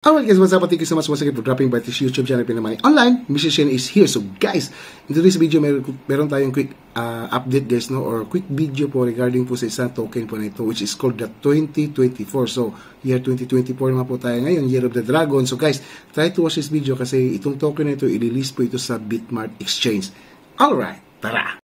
Alright guys, what's up? Thank you so much once again for dropping by this YouTube channel, Pinamoney Online. Mr. Shane is here. So guys, in today's video, meron tayong quick update guys, no? Or quick video po regarding po sa isang token po na ito, which is called the 2024. So, year 2024 naman po tayo ngayon, Year of the Dragon. So guys, try to watch this video kasi itong token na ito, i-release po ito sa Bitmart Exchange. Alright, tara!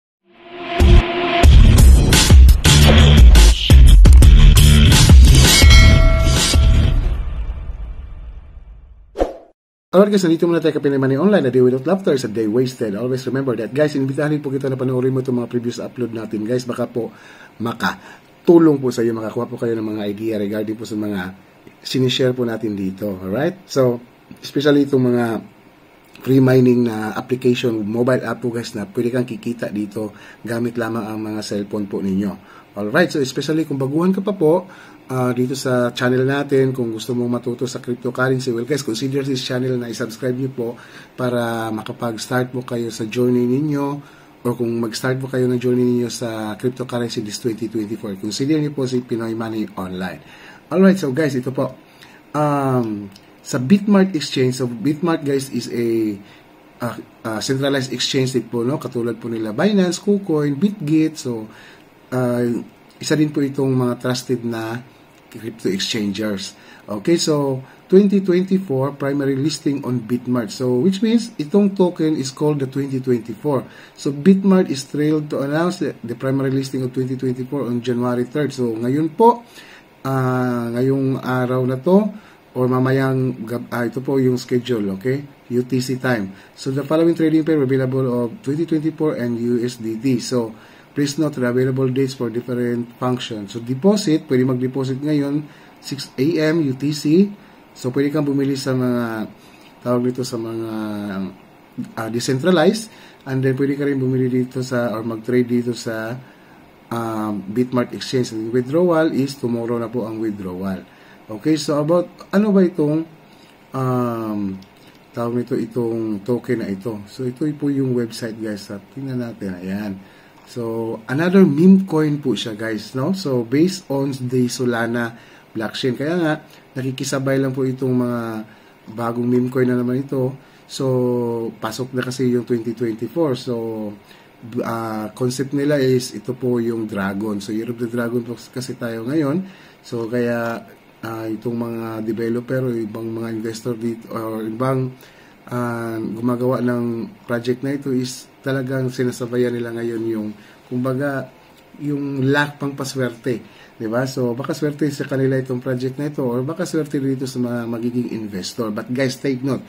Alright guys, nandito muna tayo ka Pinamoney Online. A day without laughter is a day wasted. Always remember that guys, inibitahin po kita na panoorin mo itong mga previous upload natin guys. Baka po makatulong po sa iyo, makakuha po kayo ng mga idea regarding po sa mga sinishare po natin dito. Alright? So, especially itong mga free mining na application, mobile app po guys na pwede kang kikita dito gamit lamang ang mga cellphone po ninyo. Alright, so especially kung baguhan ka pa po dito sa channel natin, kung gusto mong matuto sa cryptocurrency, well guys, consider this channel na i-subscribe nyo po para makapag-start po kayo sa journey ninyo, or kung mag-start po kayo ng journey ninyo sa cryptocurrency this 2024. Consider nyo po si Pinoy Money Online. Alright, so guys, ito po. Sa Bitmart Exchange, so Bitmart guys is a centralized exchange din po, no? Katulad po nila Binance, KuCoin, Bitget, so isa din po itong mga trusted na crypto exchangers. Okay, so 2024 primary listing on Bitmart. So which means itong token is called the 2024. So Bitmart is thrilled to announce the primary listing of 2024 on January 3rd. So ngayon po, ngayong araw na to, or mamayang, ito po yung schedule, okay? UTC time. So the following trading pair available of 2024 and USDT. So please note the available dates for different functions. So, deposit, pwede mag-deposit ngayon, 6 AM UTC. So, pwede kang bumili sa mga, tawag dito sa mga decentralized. And then, pwede ka rin bumili dito sa, or mag-trade dito sa Bitmart Exchange. And withdrawal is, tomorrow na po ang withdrawal. Okay, so about, ano ba itong, tawag nito, itong token na ito. So, ito po yung website, guys. Tingnan natin, ayan. So, another meme coin po siya guys, no? So, based on the Solana blockchain. Kaya nga, nakikisabay lang po itong mga bagong meme coin na naman ito. So, pasok na kasi yung 2024. So, concept nila is, ito po yung Dragon. So, Year of the Dragon po kasi tayo ngayon. So, kaya, itong mga developer o ibang mga investor dito, or ibang gumagawa ng project na ito is talagang sinasabayan nila ngayon yung, kumbaga, yung lack pang paswerte, di ba? So, baka swerte sa kanila itong project na ito, or baka swerte dito sa mga magiging investor. But guys, take note,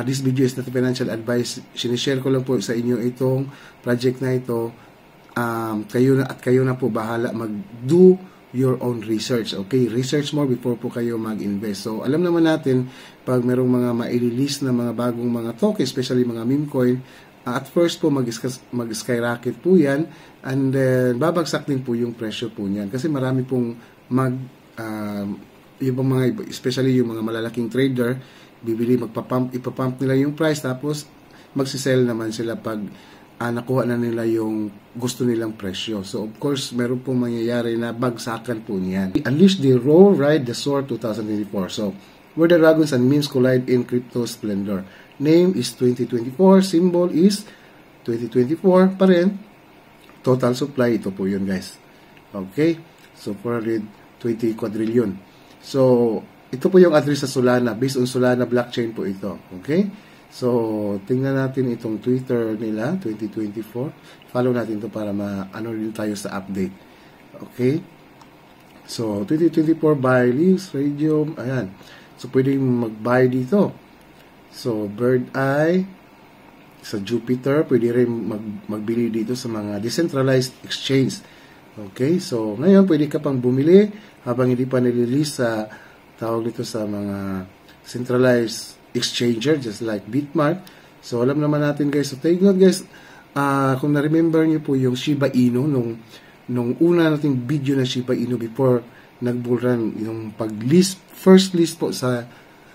this video is not financial advice. Sinishare ko lang po sa inyo itong project na ito. Kayo na po bahala mag-do your own research. Okay? Research more before po kayo mag-invest. So, alam naman natin, pag merong mga ma-release na mga bagong mga token, especially mga meme coin, at first po mag-skyrocket po yan, and then babagsak din po yung presyo po niyan. Kasi marami pong yung mga, especially yung mga malalaking trader, bibili, ipapump nila yung price, tapos magsisell naman sila pag nakuha na nila yung gusto nilang presyo. So, of course, meron pong mangyayari na bagsakan po niyan. Unleash the Raw Ride the Sword 2024. So, where the dragons and memes collide in crypto splendor. Name is 2024. Symbol is 2024 pa rin. Total supply, ito po yun guys. Okay? So, 420 quadrillion. So, ito po yung address sa Solana. Based on Solana blockchain po ito. Okay? So, tingnan natin itong Twitter nila, 2024. Follow natin ito para ano rin tayo sa update. Okay? So, 2024 buy leaves, radium, ayan. So, pwedeng mag-buy dito. So, Bird Eye, sa Jupiter, pwede rin magbili dito sa mga decentralized exchange. Okay? So, ngayon, pwede ka pang bumili habang hindi pa nililist sa, tawag dito sa mga centralized exchanger, just like Bitmart. So, alam naman natin guys. So, take note guys, kung na-remember nyo po yung Shiba Inu, nung una nating video na Shiba Inu before nag-bull run, yung pag-list, first list po sa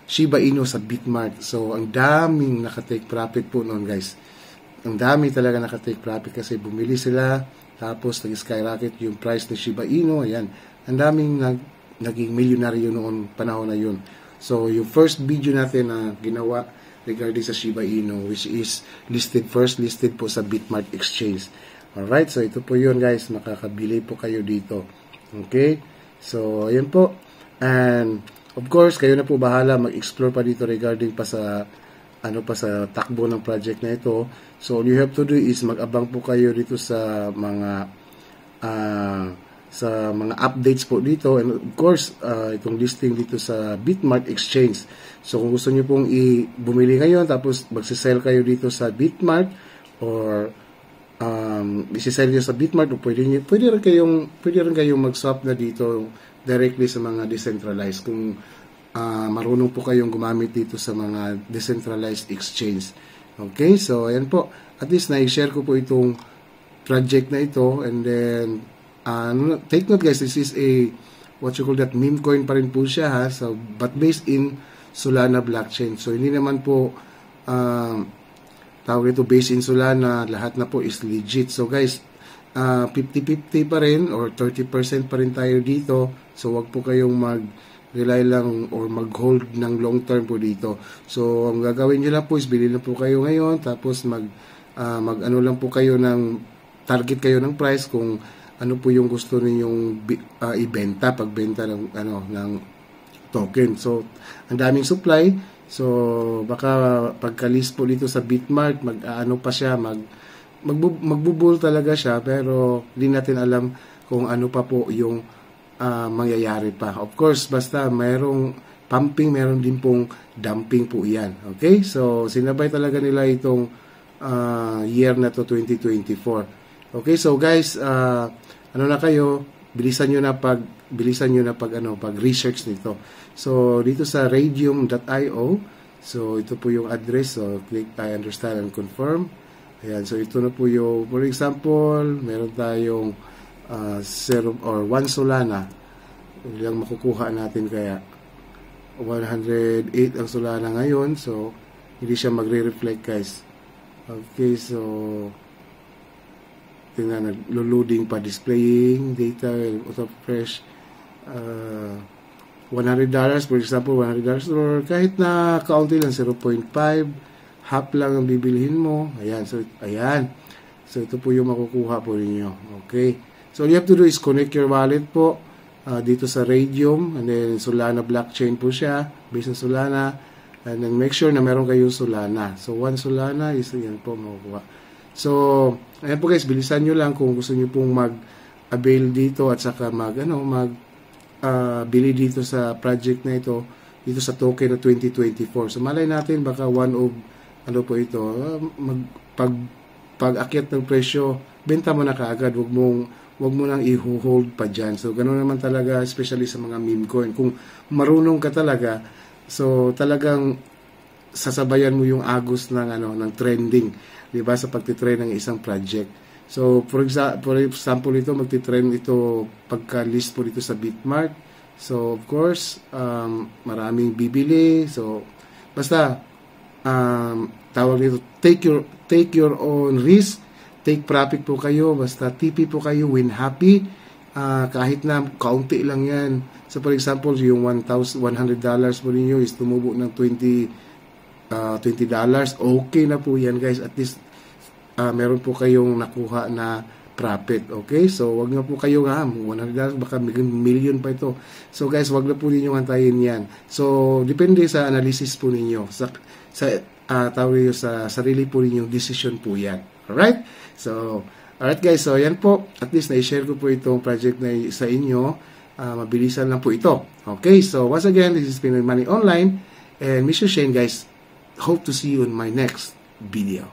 Shiba Inu sa Bitmart. So, ang daming nakatake profit po noon guys. Ang dami talaga nakatake profit kasi bumili sila, tapos nag-skyrocket yung price ng Shiba Inu. Ayan. Ang daming naging milyonaryo noon panahon na yun. So, yung first video natin na ginawa regarding sa Shiba Inu, which is listed po sa Bitmart Exchange. Alright, so ito po yun guys, makakabili po kayo dito. Okay, so ayan po. And of course, kayo na po bahala mag-explore pa dito regarding pa sa sa takbo ng project na ito. So all you have to do is mag-abang po kayo dito sa mga updates po dito, and of course itong listing dito sa Bitmart Exchange. So kung gusto niyo pong bumili ngayon tapos magsisell kayo dito sa Bitmart, or isisell niyo sa Bitmart, o pwede rin kayong mag-swap na dito directly sa mga decentralized kung marunong po kayong gumamit dito sa mga decentralized exchange. Okay, so ayan po, at least na-share ko po itong project na ito. And then take note guys, this is a what you call that, meme coin pa rin po siya ha, so but based in Solana blockchain. So hindi naman po tawag ito based in Solana, lahat na po is legit. So guys, 50-50 pa rin or 30% pa rin tayo dito. So wag po kayong mag-rely lang or mag-hold ng long term po dito. So ang gagawin nyo lang po is bili na po kayo ngayon, tapos mag-ano lang po kayo ng target kayo ng price kung ano po yung gusto ninyong ibenta, pagbenta ng ng token. So ang daming supply. So baka pagka-list po dito sa Bitmart, magbubul talaga siya, pero hindi natin alam kung ano pa po yung mangyayari pa. Of course, basta mayroong pumping, meron din pong dumping po yan. Okay? So, sinabay talaga nila itong year na to, 2024. Okay? So, guys, ano na kayo, bilisan nyo na pag-research nito. So, dito sa radium.io, so, ito po yung address. So, click I understand and confirm. Ayan, so ito na po yung, for example, meron tayong 0 or 1 Solana. Ilang makukuha natin, kaya 108 ang Solana ngayon. So, hindi siya magre-reflect guys. Okay, so tingnan, naglo-loading pa, displaying data, auto fresh. $100, for example, $100, or kahit na kaunti lang, 0.5, half lang ang bibilhin mo. Ayan, so ayan. So ito po yung makukuha po ninyo. Okay. So all you have to do is connect your wallet po dito sa Radium, and then Solana blockchain po siya, based on Solana, and then make sure na meron kayong Solana. So 1 Solana is yan po makukuha. So ayan po guys, bilisan nyo lang kung gusto nyo pong mag-avail dito at saka bili dito sa project na ito, dito sa token na 2024. So malay natin baka one of po ito, pag-akyat ng presyo, benta mo na kaagad, wag mo nang i-hold pa dyan. So ganoon naman talaga, especially sa mga meme coin. Kung marunong ka talaga, so talagang sasabayan mo yung agos ng trending, 'di ba, sa pagtitrend ng isang project. So for example ito, magtitrend ito pagka-list po dito sa Bitmart. So of course, maraming bibili. So basta tawag dito, take your own risk, take profit po kayo, basta TP po kayo when happy, kahit na kaunti lang yan. So for example, yung $100 po ninyo is tumubo ng $20, okay na po yan guys. At least meron po kayong nakuha na profit. Okay, so wag na po kayo $100, baka million pa ito. So guys, wag na po ninyo antayin yan. So depende sa analysis po ninyo, sa sarili po ninyong decision po yan. Alright? So, alright guys, so yan po, at least na-share ko po itong project na sa inyo. Mabilisan lang po ito. Okay, so once again, this is Pinoy Money Online, and Mr. Shane guys, hope to see you in my next video.